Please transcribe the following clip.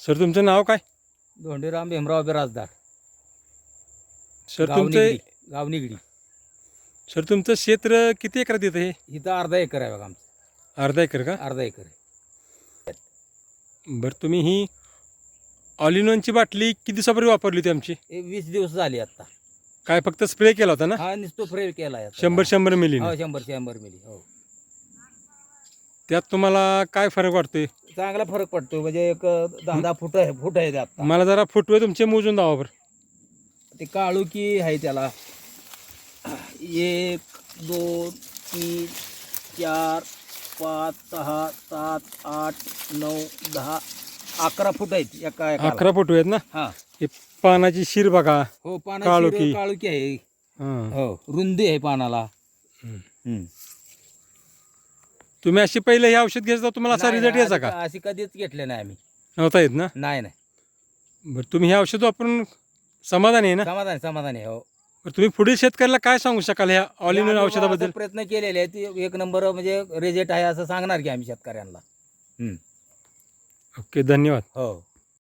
Sir तुमचं नाव काय? Dhondiram Bhimrao Birajdar, sir गाव तुमचं निगडी. गाव निगडी. सर तुमचं क्षेत्र किती एकरात येतं हे? इथं अर्धा एकर आहे बघा आमचं. अर्धा एकर का? अर्धा एकर आहे. बरं तुम्ही ही ऑल इन वनची बाटली किती दिवसापूर्वी वापरली होती आमची? हे 20 दिवस झाले आता. काय फक्त स्प्रे केला होता ना? हा नुसतो फ्रेम केला आहे 100 मिली? हो 100 मिली. हो त्यात तुम्हाला काय फरक वाटतोय? चांगला फरक पडतो. म्हणजे एक 10 फूट आहे ते आता. मला जरा फुटवे तुमचे मोजून दावा बरं. ते काळुकी आहे त्याला. 1 2 3 4 5 6 7 8 9 10 11 फूट आहेत एका एकाला. 11 फुटवे आहेत ना? हा. हे पानाची शिर बघा. हो काळुकी. काळुकी आहे. हां. हो रुंदी आहे पानाला. तुम्ही अशी पहिले हे औषध घ्यायचं तुम्हाला असा नाही, रिझल्ट यायचा का? अशी कधीच घेतले नाही आम्ही. नव्हता येत ना? नाही नाही बरं तुम्ही हे औषध वापरून समाधानी आहे ना? समाधानी आहे. हो बरं तुम्ही पुढील शेतकऱ्याला काय सांगू शकाल ह्या ऑल इन वन आम्ही औषधाबद्दल? असा प्रयत्न केलेले आहेत. एक नंबर म्हणजे रिझल्ट आहे असं सांगणार की आम्ही शेतकऱ्यांना. ओके धन्यवाद. हो.